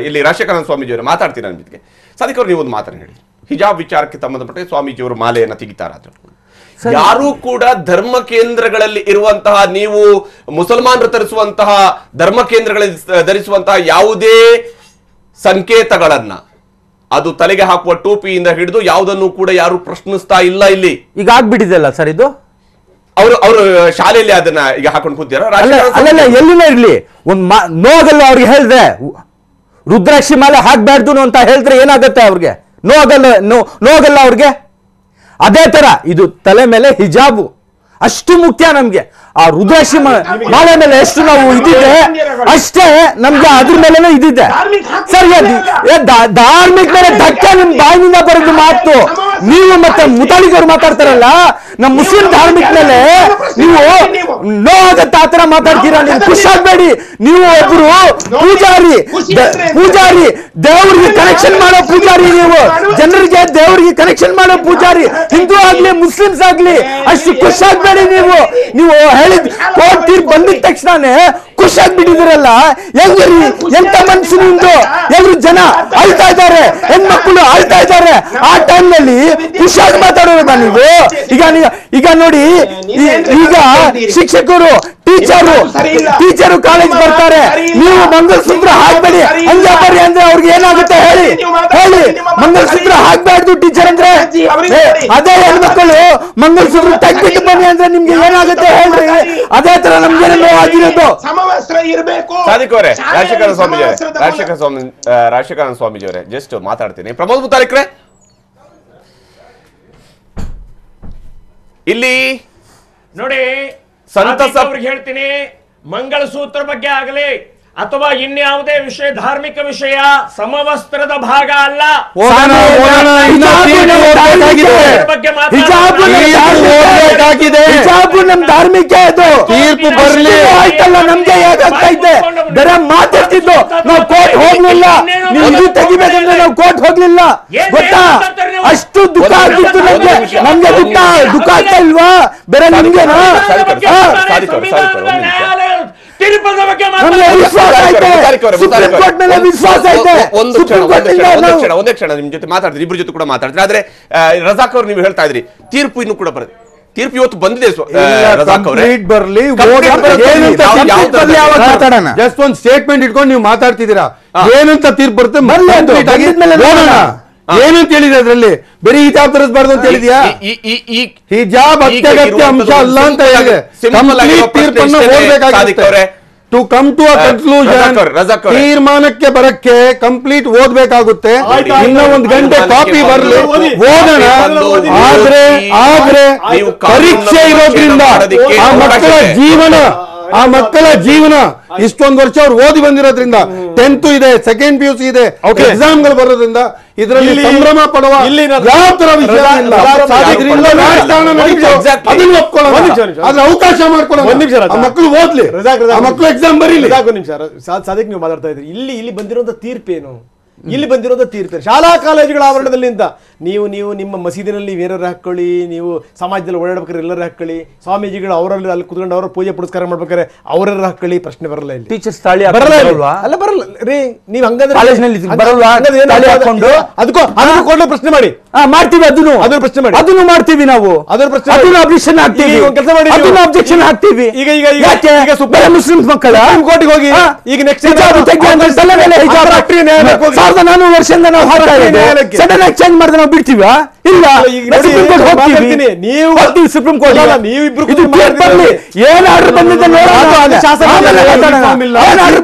ಇಲ್ಲಿ ರಾಜಶೇಖರನ್ ಸ್ವಾಮೀಜಿ ಅವರು ಮಾತಾಡ್ತೀನಿ ನನ್ನ ಜೊತೆಗೆ. ಸಾದಿಕ್ ಅವ್ರು ನೀವು ಒಂದು ಮಾತನ್ನು ಹೇಳಿ. ಹಿಜಾಬ್ ವಿಚಾರಕ್ಕೆ ಸಂಬಂಧಪಟ್ಟ ಸ್ವಾಮೀಜಿ ಅವರು ಮಾಲೆಯನ್ನ ತೆಗಿತಾರ? ಯಾರು ಕೂಡ ಧರ್ಮ ಕೇಂದ್ರಗಳಲ್ಲಿ ಇರುವಂತಹ, ನೀವು ಮುಸಲ್ಮಾನರು ತರಿಸುವಂತಹ ಧರ್ಮ ಕೇಂದ್ರಗಳಲ್ಲಿ ಧರಿಸುವಂತಹ ಯಾವುದೇ ಸಂಕೇತಗಳನ್ನ, ಅದು ತಲೆಗೆ ಹಾಕುವ ಟೋಪಿಯಿಂದ ಹಿಡಿದು ಯಾವುದನ್ನು ಕೂಡ ಯಾರು ಪ್ರಶ್ನಿಸ್ತಾ ಇಲ್ಲ. ಇಲ್ಲಿ ಈಗ ಆಗ್ಬಿಟ್ಟಿದೆಲ್ಲ ಸರ್ ಇದು. ಅವರು ಶಾಲೆಯಲ್ಲಿ ಅದನ್ನ ಈಗ ಹಾಕೊಂಡು ಕೂತಿದಾರ. ಅಲ್ಲ ಎಲ್ಲಿನ ಇರ್ಲಿ, ಒಂದ್ ನೋಗಲ್ಲ ಅವ್ರಿಗೆ ಹೇಳಿದ್ರೆ ರುದ್ರಾಕ್ಷಿ ಮಾಲೆ ಹಾಕ್ಬಾರ್ದು ಅಂತ ಹೇಳಿದ್ರೆ ಏನಾಗುತ್ತೆ ಅವ್ರಿಗೆ? ನೋಗಲ್ಲ ಅವ್ರಿಗೆ. ಅದೇ ತರ ಇದು ತಲೆ ಮೇಲೆ ಹಿಜಾಬು ಅಷ್ಟು ಮುಖ್ಯ ನಮ್ಗೆ. ಆ ರುದ್ರಾಕ್ಷಿ ಮಾಲೆ ಮೇಲೆ ಎಷ್ಟು ನಾವು ಇದಿದೆ ಅಷ್ಟೇ ನಮ್ಗೆ ಅದ್ರ ಮೇಲೆ ಇದಿದೆ. ಸರಿ, ಧಾರ್ಮಿಕ ಮೇಲೆ ಧಕ್ಕೆ ನಿಮ್ ಬಾಯಿನಿಂದ ಬರೋದು ಮಾತು. ನೀವು ಮತ್ತೆ ಮುತಾಲಿಕರು ಮಾತಾಡ್ತಾರಲ್ಲ, ನಮ್ಮ ಮುಸ್ಲಿಂ ಧಾರ್ಮಿಕ ಮೇಲೆ ನೀವು ನೋವಾಗತ್ತ ಆತರ ಮಾತಾಡ್ತೀರಾ. ನೀವು ಖುಷಾಗ್ಬೇಡಿ. ನೀವು ಒಬ್ರು ಪೂಜಾರಿ ದೇವ್ರಿಗೆ ಕನೆಕ್ಷನ್ ಮಾಡೋ ಪೂಜಾರಿ, ನೀವು ಜನರಿಗೆ ದೇವ್ರಿಗೆ ಕನೆಕ್ಷನ್ ಮಾಡೋ ಪೂಜಾರಿ, ಹಿಂದೂ ಆಗ್ಲಿ ಮುಸ್ಲಿಮ್ಸ್ ಆಗ್ಲಿ. ಅಷ್ಟು ಖುಷಾಗ್ಬೇಡಿ. ನೀವು ಹೇಳಿದ್ ಕೋರ್ಟ್ ತೀರ್ಪು ಬಂದಿದ ತಕ್ಷಣನೇ ಖುಷಿಯಾಗ್ಬಿಟ್ಟಿದಿರಲ್ಲ. ಹೆಂಗ್ರಿ, ಎಂತ ಮನ್ಸು ನಿಮ್ದು? ಎಲ್ರು ಜನ ಅಳ್ತಾ ಇದ್ದಾರೆ, ಹೆಣ್ಮಕ್ಳು ಅಳ್ತಾ ಇದ್ದಾರೆ. ಆ ಟೈಮ್ ನಲ್ಲಿ ಖುಷಿಯಾಗಿ ಮಾತಾಡೋದ ನೀವು? ಈಗ ನೋಡಿ, ಈಗ ಶಿಕ್ಷಕರು ಟೀಚರು ಕಾಲೇಜ್ ಬರ್ತಾರೆ, ನೀವು ಮಂಗಲಸೂತ್ರ ಹಾಕ್ಬೇಡಿ ಹಂಗೆ ಬರ್ರಿ ಅಂದ್ರೆ ಅವ್ರಿಗೆ ಏನಾಗುತ್ತೆ ಹೇಳಿ? ಮಂಗಲಸೂತ್ರ ಹಾಕ್ಬಾರ್ದು ಟೀಚರ್ ಅಂದ್ರೆ. ಅದೇ ಹೆಣ್ಮಕ್ಳು ಮಂಗಲಸೂತ್ರ ತೆಗ್ಬಿಟ್ಟು ಬನ್ನಿ ಅಂದ್ರೆ ನಿಮ್ಗೆ ಏನಾಗುತ್ತೆ ಹೇಳ್ರಿ? ಅದೇ ತರ ನಮ್ಗೆ ನೋವಾಗಿರೋದು. ಸಾದಿಕ್ ಅವರೇ, ರಾಜಶೇಖರನ್ ಸ್ವಾಮೀಜಿ ಅವರೇ, ಜಸ್ಟ್ ಮಾತಾಡ್ತೀನಿ. ಪ್ರಮೋದ್ ಮುತಾಲಿಕ್ರೆ, ಇಲ್ಲಿ ನೋಡಿ, ಸಂತಸ ಅವ್ರಿಗೆ ಹೇಳ್ತೀನಿ, ಮಂಗಳಸೂತ್ರ ಬಗ್ಗೆ ಆಗಲಿ ಅಥವಾ ಇನ್ಯಾವುದೇ ವಿಷಯ, ಧಾರ್ಮಿಕ ವಿಷಯ ಸಮವಸ್ತ್ರದ ಭಾಗ ಅಲ್ಲ. ನಮ್ ಧಾರ್ಮಿಕ ಇದು. ತೀರ್ಪು ಬರ್ಲಿ ಆಯ್ತಲ್ಲ, ನಮ್ಗೆ ಹೇಗಾಗ್ತೈತೆ ಬೇರೆ ಮಾತಾಡ್ತಿದ್ದು. ನಾವು ಕೋರ್ಟ್ ಹೋಗ್ಲಿಲ್ಲ, ನೀವು ಇದು ತೆಗಿಬೇಕಂದ್ರೆ ನಾವು ಕೋರ್ಟ್ ಹೋಗ್ಲಿಲ್ಲ, ಗೊತ್ತಾ? ಅಷ್ಟು ದುಃಖ ಆಗ್ತಿತ್ತು ನಮ್ಗೆ ದುಃಖ ಆಗ್ತಾ ಇಲ್ವಾ ಬೇರೆ ನಿಮ್ಗೆನಾ? ಒಂದೇ ಕ್ಷಣ ನಿಮ್ ಜೊತೆ ಮಾತಾಡ್ತೀರಿ, ಇಬ್ರ ಜೊತೆ ಕೂಡ ಮಾತಾಡ್ತೀರಿ. ಆದ್ರೆ ರಜಾಕ್ ಅವ್ರು ನೀವು ಹೇಳ್ತಾ ಇದ್ರಿ ತೀರ್ಪು ಇನ್ನು ಕೂಡ ಬರುತ್ತೆ. ತೀರ್ಪು ಇವತ್ತು ಬಂದಿದೆ ರಜಾಕ್ ಅವರೇ, ಬರ್ಲಿ. ಜಸ್ಟ್ ಒಂದು ಸ್ಟೇಟ್ಮೆಂಟ್ ಇಟ್ಕೊಂಡು ನೀವು ಮಾತಾಡ್ತಿದ್ದೀರಾ. ಏನಂತ ತೀರ್ಪು ಬರುತ್ತೆ ಏನಂತ ಹೇಳಿದೆ ಅದ್ರಲ್ಲಿ? ಬರೀ ಹಿಜಾಬ್ ತರಿಸಬಾರ್ದು ಅಂತ ಹೇಳಿದ್ಯಾ? ಹಿಜಾಬ್ ಅತ್ಯಗತ್ಯ ಅಂಶ ಅಲ್ಲ ಅಂತ ಹೇಳಿದೆ. ತೀರ್ಪನ್ನು ಓದಬೇಕಾಗುತ್ತೆ. To come to a conclusion, ತೀರ್ಮಾನಕ್ಕೆ ಬರಕ್ಕೆ ಕಂಪ್ಲೀಟ್ ಓದ್ಬೇಕಾಗುತ್ತೆ. ಇನ್ನ ಒಂದು ಗಂಟೆ ಕಾಪಿ ಬರ್ಲಿ, ಓದೋಣ. ಆದ್ರೆ ಪರೀಕ್ಷೆ ಇರೋದ್ರಿಂದ ಆ ಮಕ್ಕಳ ಜೀವನ ಇಷ್ಟೊಂದು ವರ್ಷ ಅವ್ರು ಓದಿ ಬಂದಿರೋದ್ರಿಂದ, 10th ಇದೆ, ಸೆಕೆಂಡ್ PUC ಇದೆ, ಎಕ್ಸಾಮ್ಗಳು ಬರೋದ್ರಿಂದ ಇದರಲ್ಲಿ ಸಂಭ್ರಮ ಪಡುವ ಯಾವ ತರ ವಿಷಯ ಇಲ್ಲ. ಅದ್ರ ಅವಕಾಶ ಮಾಡ್ಕೊಳ್ಳೋಣ. ಮಕ್ಕಳು ಓದ್ಲಿ, ಮಕ್ಕಳು ಎಕ್ಸಾಮ್ ಬರೀಲಿ. ಸಾದಿಕ್ ನೀವು ಮಾತಾಡ್ತಾ ಇದ್ರಿ, ಇಲ್ಲಿ ಬಂದಿರುವಂತ ತೀರ್ಪೇನು? ಇಲ್ಲಿ ಬಂದಿರೋದು ತೀರ್ಪು ಶಾಲಾ ಕಾಲೇಜುಗಳ ಆವರಣದಲ್ಲಿ ಅಂತ ನೀವು ನಿಮ್ಮ ಮಸೀದಿನಲ್ಲಿ ಬೇರೆಯವ್ರು ಹಾಕೊಳ್ಳಿ, ನೀವು ಸಮಾಜದಲ್ಲಿ ಓಡಾಡ್ಬೇಕಾದ್ರೆ ಎಲ್ಲರೂ ಹಾಕೊಳ್ಳಿ, ಸ್ವಾಮೀಜಿಗಳು ಅವರಲ್ಲಿ ಅಲ್ಲಿ ಕುತ್ಕೊಂಡು ಅವರ ಪೂಜೆ ಪುರಸ್ಕಾರ ಮಾಡ್ಬೇಕಾದ್ರೆ ಅವರೆಲ್ಲ ಹಾಕೊಳ್ಳಿ, ಪ್ರಶ್ನೆ ಬರಲ್ಲ. ಇಲ್ಲಿ ಟೀಚರ್ಸ್ ತಾಳಿ ಬರಲ್ಲ ರೀ. ನೀವು ಹಂಗಂದ್ರೆ ಅದಕ್ಕೂ ಪ್ರಶ್ನೆ ಮಾಡಿ ಮಾಡ್ತೀವಿ, ಅದನ್ನು ಪ್ರಶ್ನೆ ಮಾಡಿ, ಅದನ್ನು ಮಾಡ್ತೀವಿ ನಾವು, ಅದರ ಪ್ರಶ್ನೆ ಅಬ್ಜೆಕ್ಷನ್ ಹಾಕ್ತೀವಿ, ಕೆಲಸ ಮಾಡಿ ಅಬ್ಜೆಕ್ಷನ್ ಹಾಕ್ತೀವಿ. ಈಗ ಮುಸ್ಲಿಮ್ಸ್ ಮಕ್ಕಳ ಕೋರ್ಟಿಗೆ ಹೋಗಿ ಈಗ ನೆಕ್ಸ್ಟ್ 400 ವರ್ಷದಿಂದ ನಾವು ಹಾಕ್ತಾ ಇದ್ದೇವೆ. ಸಡನ್ ಆಗಿ ಚೇಂಜ್ ಮಾಡಿದ್ರೆ ನಾವು ಬಿಡ್ತೀವ? ಇಲ್ಲ, ಸುಪ್ರೀಂ ಕೋರ್ಟ್ ಹೋಗ್ತೀವಿ. ನೀವು ಸುಪ್ರೀಂ ಕೋರ್ಟ್ ನೀವಿಬ್ರು ಏನ್ ಆರ್ಡರ್ ಬಂದಿದೆ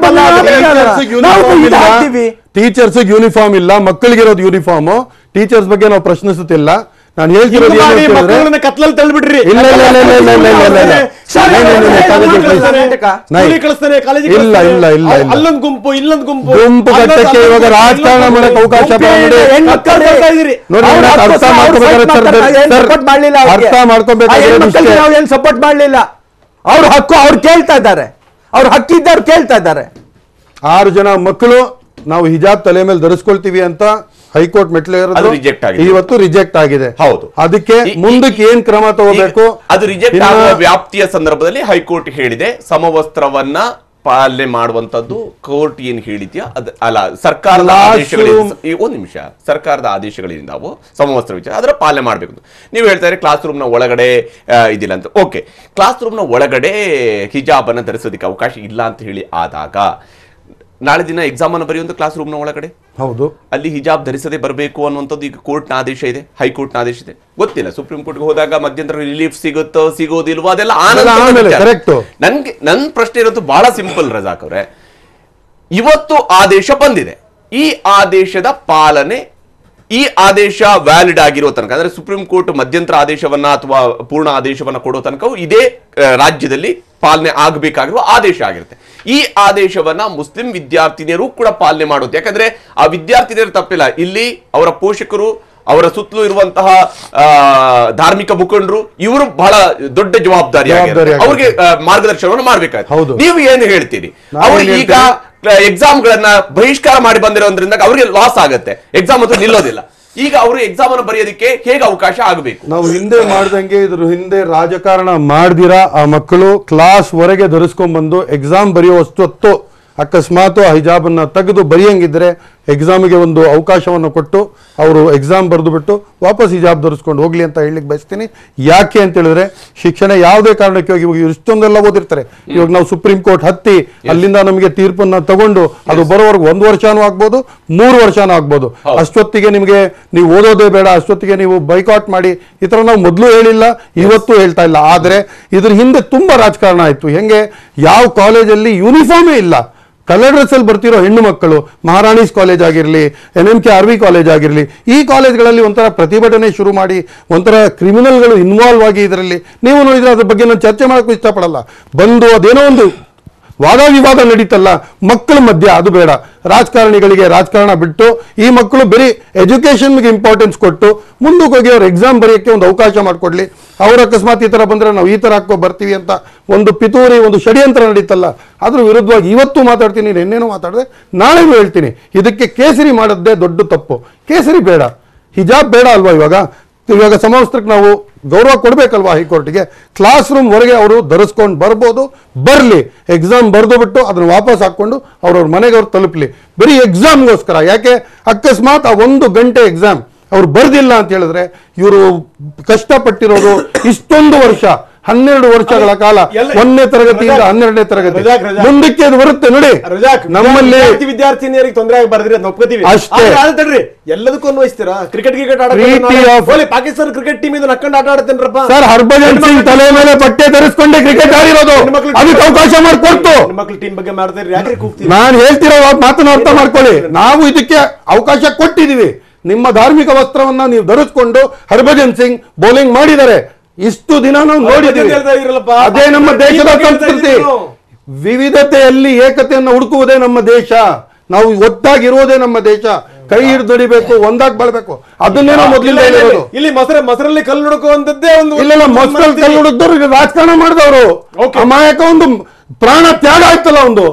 ಟೀಚರ್ಸ್ ಯೂನಿಫಾರ್ಮ್ ಇಲ್ಲ, ಮಕ್ಕಳಿಗಿರೋದು ಯೂನಿಫಾರ್ಮ್. ಟೀಚರ್ಸ್ ಬಗ್ಗೆ ನಾವು ಪ್ರಶ್ನಿಸುತ್ತಿಲ್ಲ. ನಾನು ಹೇಳ್ತಿರೋದು ಕತ್ಲಲ್ಲಿ ತಳ್ಳಿಬಿಟ್ರಿ. ಅಲ್ಲೊಂದು ಗುಂಪು ಇಲ್ಲೊಂದು ಗುಂಪು ಕಟ್ಟಕ್ಕೆ ಇವಾಗ ರಾಜಕಾರಣ ಮಾಡಕ್ಕೆ ಅವಕಾಶ ಅರ್ಥ ಮಾಡ್ಕೋಬೇಕು. ಸಪೋರ್ಟ್ ಮಾಡ್ಲಿಲ್ಲ, ಅವ್ರ ಹಕ್ಕು ಅವ್ರು ಕೇಳ್ತಾ ಇದ್ದಾರೆ, ಅವ್ರ ಹಕ್ಕಿದ್ದವ್ರು ಕೇಳ್ತಾ ಇದ್ದಾರೆ. 6 ಜನ ಮಕ್ಕಳು ನಾವು ಹಿಜಾಬ್ ತಲೆ ಮೇಲೆ ಧರಿಸ್ಕೊಳ್ತೀವಿ ಅಂತ ಹೈಕೋರ್ಟ್ ಮೆಟ್ಲು ಇವತ್ತು ರಿಜೆಕ್ಟ್ ಆಗಿದೆ. ಹೌದು. ಅದಕ್ಕೆ ಮುಂದಕ್ಕೆ ಏನ್ ಕ್ರಮ ತಗೋಬೇಕು? ಅದು ರಿಜೆಕ್ಟ್ ಆಗುವ ವ್ಯಾಪ್ತಿಯ ಸಂದರ್ಭದಲ್ಲಿ ಹೈಕೋರ್ಟ್ ಹೇಳಿದೆ ಸಮವಸ್ತ್ರವನ್ನ ಪಾಲನೆ ಮಾಡುವಂತದ್ದು ಕೋರ್ಟ್ ಏನ್ ಹೇಳಿದ್ಯಾ ಅಲ್ಲ, ಸರ್ಕಾರದ ಆದೇಶಗಳಿಂದ ಒಂದ್ ನಿಮಿಷ, ಸರ್ಕಾರದ ಆದೇಶಗಳಿಂದ ನಾವು ಸಮವಸ್ತ್ರ ವಿಚಾರ ಅದರ ಪಾಲನೆ ಮಾಡಬೇಕು. ನೀವು ಹೇಳ್ತಾ ಇದ್ರೆ ಕ್ಲಾಸ್ ರೂಮ್ ನ ಒಳಗಡೆ ಇದಿಲ್ಲ ಅಂತ. ಓಕೆ, ಕ್ಲಾಸ್ ರೂಮ್ ನ ಒಳಗಡೆ ಹಿಜಾಬ್ ಅನ್ನ ಧರಿಸೋದಕ್ಕೆ ಅವಕಾಶ ಇಲ್ಲ ಅಂತ ಹೇಳಿ ಆದಾಗ ನಾಳೆ ದಿನ ಎಕ್ಸಾಮ್ ಅನ್ನು ಬರೆಯುವಂತ ಕ್ಲಾಸ್ ರೂಮ್ ನ ಒಳಗಡೆ ಹೌದು ಅಲ್ಲಿ ಹಿಜಾಬ್ ಧರಿಸದೆ ಬರಬೇಕು ಅನ್ನುವಂಥದ್ದು ಈಗ ಕೋರ್ಟ್ನ ಆದೇಶ ಇದೆ, ಹೈಕೋರ್ಟ್ನ ಆದೇಶ ಇದೆ. ಗೊತ್ತಿಲ್ಲ, ಸುಪ್ರೀಂ ಕೋರ್ಟ್ಗೆ ಹೋದಾಗ ಮಧ್ಯಂತರ ರಿಲೀಫ್ ಸಿಗುತ್ತೋ ಸಿಗೋದಿಲ್ವೋ ಅದೆಲ್ಲ ನನ್ನ ಪ್ರಶ್ನೆ ಇರೋದು ಬಹಳ ಸಿಂಪಲ್ ರಜಾಕ್ ಅವರೇ. ಇವತ್ತು ಆದೇಶ ಬಂದಿದೆ, ಈ ಆದೇಶದ ಪಾಲನೆ, ಈ ಆದೇಶ ವ್ಯಾಲಿಡ್ ಆಗಿರೋ ತನಕ, ಅಂದ್ರೆ ಸುಪ್ರೀಂ ಕೋರ್ಟ್ ಮಧ್ಯಂತರ ಆದೇಶವನ್ನ ಅಥವಾ ಪೂರ್ಣ ಆದೇಶವನ್ನ ಕೊಡೋ ತನಕ ಇದೇ ರಾಜ್ಯದಲ್ಲಿ ಪಾಲನೆ ಆಗಬೇಕಾಗಿರುವ ಆದೇಶ ಆಗಿರುತ್ತೆ. ಈ ಆದೇಶವನ್ನ ಮುಸ್ಲಿಂ ವಿದ್ಯಾರ್ಥಿನಿಯರು ಕೂಡ ಪಾಲನೆ ಮಾಡೋದು. ಯಾಕಂದ್ರೆ ಆ ವಿದ್ಯಾರ್ಥಿನಿಯರು ತಪ್ಪಿಲ್ಲ, ಇಲ್ಲಿ ಅವರ ಪೋಷಕರು, ಅವರ ಸುತ್ತಲೂ ಇರುವಂತಹ ಧಾರ್ಮಿಕ ಮುಖಂಡರು, ಇವರು ಬಹಳ ದೊಡ್ಡ ಜವಾಬ್ದಾರಿ ಅವ್ರಿಗೆ ಮಾರ್ಗದರ್ಶನವನ್ನು ಮಾಡ್ಬೇಕಾಯ್ತು. ನೀವು ಏನು ಹೇಳ್ತೀರಿ? ಅವರು ಈಗ ಎಕ್ಸಾಮ್ ಗಳನ್ನ ಬಹಿಷ್ಕಾರ ಮಾಡಿ ಬಂದಿರೋದ್ರಿಂದ ಅವರಿಗೆ ಲಾಸ್ ಆಗುತ್ತೆ, ಎಕ್ಸಾಮ್ ಅಂತೂ ನಿಲ್ಲೋದಿಲ್ಲ. ಈಗ ಅವರು ಎಕ್ಸಾಮ್ ಅನ್ನು ಬರೆಯೋದಕ್ಕೆ ಹೇಗೆ ಅವಕಾಶ ಆಗಬೇಕು? ನಾವು ಹಿಂದೆ ಮಾಡ್ದಂಗೆ ಇದ್ರ ಹಿಂದೆ ರಾಜಕಾರಣ ಮಾಡ್ದಿರಾ ಆ ಮಕ್ಕಳು ಕ್ಲಾಸ್ ವರೆಗೆ ಧರಿಸ್ಕೊಂಡ್ಬಂದು ಎಕ್ಸಾಮ್ ಬರೆಯುವಷ್ಟು ಅಕಸ್ಮಾತ್ ಹಿಜಾಬ್ ಅನ್ನ ತೆಗೆದು ಬರೆಯಂಗಿದ್ರೆ ಎಕ್ಸಾಮ್ಗೆ ಒಂದು ಅವಕಾಶವನ್ನು ಕೊಟ್ಟು ಅವರು ಎಕ್ಸಾಮ್ ಬರೆದು ಬಿಟ್ಟು ವಾಪಸ್ ಹಿಜಾಬ್ ಧರಿಸ್ಕೊಂಡು ಹೋಗ್ಲಿ ಅಂತ ಹೇಳಲಿಕ್ಕೆ ಬಯಸ್ತೀನಿ. ಯಾಕೆ ಅಂತ ಹೇಳಿದ್ರೆ ಶಿಕ್ಷಣ ಯಾವುದೇ ಕಾರಣಕ್ಕೆ ಹೋಗಿ ಇವಾಗ ಇಷ್ಟೊಂದೆಲ್ಲ ಓದಿರ್ತಾರೆ. ಇವಾಗ ನಾವು ಸುಪ್ರೀಂ ಕೋರ್ಟ್ ಹತ್ತಿ ಅಲ್ಲಿಂದ ನಮಗೆ ತೀರ್ಪನ್ನ ತಗೊಂಡು ಅದು ಬರೋವರೆಗೂ 1 ವರ್ಷನೂ ಆಗ್ಬೋದು, 3 ವರ್ಷನೂ ಆಗ್ಬೋದು. ಅಷ್ಟೊತ್ತಿಗೆ ನಿಮಗೆ ನೀವು ಓದೋದೇ ಬೇಡ, ಅಷ್ಟೊತ್ತಿಗೆ ನೀವು ಬೈಕಾಟ್ ಮಾಡಿ, ಈ ತರ ನಾವು ಮೊದಲು ಹೇಳಿಲ್ಲ, ಇವತ್ತು ಹೇಳ್ತಾ ಇಲ್ಲ. ಆದ್ರೆ ಇದ್ರ ಹಿಂದೆ ತುಂಬಾ ರಾಜಕಾರಣ ಆಯ್ತು. ಹೆಂಗೆ, ಯಾವ ಕಾಲೇಜಲ್ಲಿ ಯೂನಿಫಾರ್ಮೇ ಇಲ್ಲ, ಕಲರ್ ಡ್ರೆಸ್ ಅಲ್ಲಿ ಬರ್ತಿರೋ ಹೆಣ್ಣು ಮಕ್ಕಳು, ಮಹಾರಾಣೀಸ್ ಕಾಲೇಜ್ ಆಗಿರಲಿ, NMK RV ಕಾಲೇಜ್ ಆಗಿರಲಿ, ಈ ಕಾಲೇಜ್ಗಳಲ್ಲಿ ಒಂಥರ ಪ್ರತಿಭಟನೆ ಶುರು ಮಾಡಿ ಒಂಥರ ಕ್ರಿಮಿನಲ್ಗಳು ಇನ್ವಾಲ್ವ್ ಆಗಿ ಇದರಲ್ಲಿ ನೀವು ನೋಡಿದ್ರೆ ಅದ್ರ ಬಗ್ಗೆ ನಾನು ಚರ್ಚೆ ಮಾಡೋಕ್ಕೂ ಇಷ್ಟಪಡಲ್ಲ. ಬಂದು ಅದೇನೋ ಒಂದು ವಾದ ವಿವಾದ ನಡೀತಲ್ಲ ಮಕ್ಕಳ ಮಧ್ಯ, ಅದು ಬೇಡ. ರಾಜಕಾರಣಿಗಳಿಗೆ ರಾಜಕಾರಣ ಬಿಟ್ಟು ಈ ಮಕ್ಕಳು ಬರೀ ಎಜುಕೇಶನ್ಗೆ ಇಂಪಾರ್ಟೆನ್ಸ್ ಕೊಟ್ಟು ಮುಂದಕ್ಕೆ ಹೋಗಿ ಅವ್ರ ಎಕ್ಸಾಮ್ ಬರೆಯೋಕ್ಕೆ ಒಂದು ಅವಕಾಶ ಮಾಡಿಕೊಡ್ಲಿ. ಅವ್ರ ಅಕಸ್ಮಾತ್ ಈ ಥರ ಬಂದರೆ ನಾವು ಈ ಥರ ಹಾಕೋ ಬರ್ತೀವಿ ಅಂತ ಒಂದು ಪಿತೂರಿ, ಒಂದು ಷಡ್ಯಂತ್ರ ನಡೀತಲ್ಲ, ಅದ್ರ ವಿರುದ್ಧವಾಗಿ ಇವತ್ತು ಮಾತಾಡ್ತೀನಿ, ನಿನ್ನೇನೋ ಮಾತಾಡಿದೆ, ನಾಳೆನೂ ಹೇಳ್ತೀನಿ. ಇದಕ್ಕೆ ಕೇಸರಿ ಮಾಡೋದೇ ದೊಡ್ಡ ತಪ್ಪು. ಕೇಸರಿ ಬೇಡ, ಹಿಜಾಬ್ ಬೇಡ ಅಲ್ವಾ? ಇವಾಗ ಸಮವಸ್ತ್ರಕ್ಕೆ ನಾವು ಗೌರವ ಕೊಡ್ಬೇಕಲ್ವಾ ಹೈಕೋರ್ಟ್ಗೆ? ಕ್ಲಾಸ್ ರೂಮ್ ವರೆಗೆ ಅವರು ಧರಿಸ್ಕೊಂಡು ಬರ್ಬೋದು, ಬರಲಿ, ಎಕ್ಸಾಮ್ ಬರೆದು ಬಿಟ್ಟು ಅದನ್ನ ವಾಪಸ್ ಹಾಕೊಂಡು ಅವ್ರವ್ರ ಮನೆಗೆ ಅವ್ರು ತಲುಪಲಿ. ಬರೀ ಎಕ್ಸಾಮ್ಗೋಸ್ಕರ ಯಾಕೆ? ಅಕಸ್ಮಾತ್ ಆ 1 ಗಂಟೆ ಎಕ್ಸಾಮ್ ಅವ್ರು ಬರ್ದಿಲ್ಲ ಅಂತ ಹೇಳಿದ್ರೆ ಇವರು ಕಷ್ಟಪಟ್ಟಿರೋದು ಇಷ್ಟೊಂದು ವರ್ಷ, 12 ವರ್ಷಗಳ ಕಾಲ, 1ನೇ ತರಗತಿಯಿಂದ 12ನೇ ತರಗತಿ ಮುಂದಕ್ಕೆ ಅದು ಬರುತ್ತೆ ನೋಡಿ. ನಮ್ಮಲ್ಲಿ ವಿದ್ಯಾರ್ಥಿನಿಯರಿಗೆ ತೊಂದರೆ ಆಗಿ ಬರ್ದಿರಿ ಒಪ್ಕೋತೀವಿ ಅಷ್ಟೇ. ಎಲ್ಲದಕ್ಕೂ ಅನ್ವಯಿಸ್ತೀರಾ? ಕ್ರಿಕೆಟ್ ಪಾಕಿಸ್ತಾನ ಕ್ರಿಕೆಟ್ ಟೀಮ್ ಇದು ನಕ್ಕೊಂಡು ಆಟ ಆಡ್ತೇನ್ರಪ್ಪ ಸರ್. ಹರ್ಭಜನ್ ಸಿಂಗ್ ತಲೆ ಮೇಲೆ ಬಟ್ಟೆ ಧರಿಸ್ಕೊಂಡೆ ಕ್ರಿಕೆಟ್ ಆಡಿರೋದು, ಅದಕ್ಕೆ ಅವಕಾಶ ಮಾಡಿಕೊಡ್ತು. ಮಕ್ಕಳ ಟೀಮ್ ಬಗ್ಗೆ ಮಾಡ್ತಾರೆ, ಯಾಕೆ ಕೂಗ್ತೀವಿ? ನಾನು ಹೇಳ್ತಿರೋ ಮಾತನ್ನ ಅರ್ಥ ಮಾಡ್ಕೊಳ್ಳಿ. ನಾವು ಇದಕ್ಕೆ ಅವಕಾಶ ಕೊಟ್ಟಿದೀವಿ. ನಿಮ್ಮ ಧಾರ್ಮಿಕ ವಸ್ತ್ರವನ್ನ ನೀವು ಧರಿಸ್ಕೊಂಡು ಹರ್ಭಜನ್ ಸಿಂಗ್ ಬೌಲಿಂಗ್ ಮಾಡಿದ್ದಾರೆ, ಇಷ್ಟು ದಿನ ನಾವು ನೋಡಿದ್ದೀವಿ. ಅದೇ ನಮ್ಮ ದೇಶದ ಸಂಸ್ಕೃತಿ. ವಿವಿಧತೆಯಲ್ಲಿ ಏಕತೆಯನ್ನು ಹುಡುಕುವುದೇ ನಮ್ಮ ದೇಶ. ನಾವು ಒಟ್ಟಾಗಿರುವುದೇ ನಮ್ಮ ದೇಶ. ಕೈ ಹಿಡಿದು ದುಡಿಬೇಕು, ಒಂದಾಗಿ ಬಾಳ್ಬೇಕು. ಅದನ್ನೇ ನಾವು ಮೊದಲಿಂದ ಹೇಳಿರೋದು. ಇಲ್ಲಿ ಮೊಸರಲ್ಲಿ ಕಲ್ಲು ಹುಡುಕುವಂತದ್ದೇ ಒಂದು. ಇಲ್ಲ, ಮೊಸರಲ್ಲಿ ಕಲ್ಲು ಹುಡುಕ್ದವ್ರು ರಾಜಕಾರಣ ಮಾಡಿದವರು. ಅಮಾಯಕ ಒಂದು ಪ್ರಾಣ ತ್ಯಾಗ ಆಯ್ತಲ್ಲ ಒಂದು,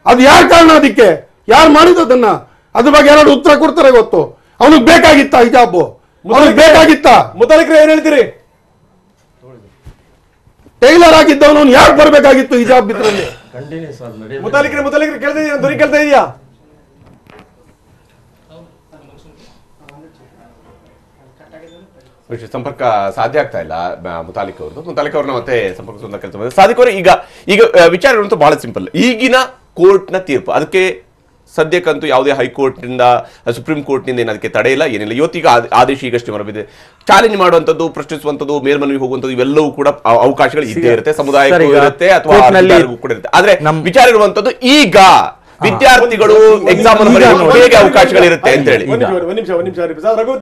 ಅದು ಯಾರ ಕಾರಣ? ಅದಕ್ಕೆ ಯಾರು ಮಾಡಿದ್ದು ಅದನ್ನ? ಅದ್ರ ಬಗ್ಗೆ ಯಾರು ಉತ್ತರ ಕೊಡ್ತಾರೆ ಗೊತ್ತು? ಅವನಿಗೆ ಬೇಕಾಗಿತ್ತ ಹಿಜಾಬ್? ಅವನಿಗೆ ಬೇಕಾಗಿತ್ತ? ಮುತಾಲಿಕ್ರೆ ಏನ್ ಹೇಳ್ತೀರಿ? ಟೈಲರ್ ಆಗಿದ್ದವನು ಯಾಕೆ ಬರ್ಬೇಕಾಗಿತ್ತು ಹಿಜಾಬ್ ಇದ್ರಲ್ಲಿ? ಮುತಾಲಿಕ್ರೆ ಕೇಳ್ತಾ ಇದೀಯ? ಧ್ವನಿ ಕೇಳ್ತಾ ಇದೆಯಾ? ಸಂಪರ್ಕ ಸಾಧ್ಯ ಆಗ್ತಾ ಇಲ್ಲ ಮುತಾಲಿಕ್ ಅವ್ರನ್ನ ಮತ್ತೆ ಸಂಪರ್ಕಿಸುವಂತ ಕೆಲಸ ಮಾಡಿದೆ. ಸಾದಿಕ್ ಅವರು ಈಗ ವಿಚಾರ ಇರುವಂತ ಬಹಳ ಸಿಂಪಲ್. ಈಗಿನ ಕೋರ್ಟ್ನ ತೀರ್ಪು, ಅದಕ್ಕೆ ಸದ್ಯಕ್ಕಂತೂ ಯಾವುದೇ ಹೈಕೋರ್ಟ್ ನಿಂದ ಸುಪ್ರೀಂ ಕೋರ್ಟ್ ನಿಂದ ಅದಕ್ಕೆ ತಡೆ ಇಲ್ಲ, ಏನಿಲ್ಲ. ಇವತ್ತೀಗ ಆದೇಶ ಈಗಷ್ಟೇ ಹೊರಬಿದೆ. ಚಾಲೆಂಜ್ ಮಾಡುವಂಥದ್ದು, ಪ್ರಶ್ನಿಸುವಂಥದ್ದು, ಮೇಲ್ಮನವಿ ಹೋಗುವಂಥದ್ದು ಇವೆಲ್ಲವೂ ಕೂಡ ಅವಕಾಶಗಳು ಇದ್ದೇ ಇರುತ್ತೆ, ಸಮುದಾಯಕ್ಕೂ ಇರುತ್ತೆ ಅಥವಾ ಕೂಡ ಇರುತ್ತೆ. ಆದ್ರೆ ವಿಚಾರ ಇರುವಂತದ್ದು ಈಗ ವಿದ್ಯಾರ್ಥಿಗಳು ಎಕ್ಸಾಮ್ ಅನ್ನು ಬರೆಯಲು ಹೇಗೆ ಅವಕಾಶಗಳಿರುತ್ತೆ ಅಂತ ಹೇಳಿ.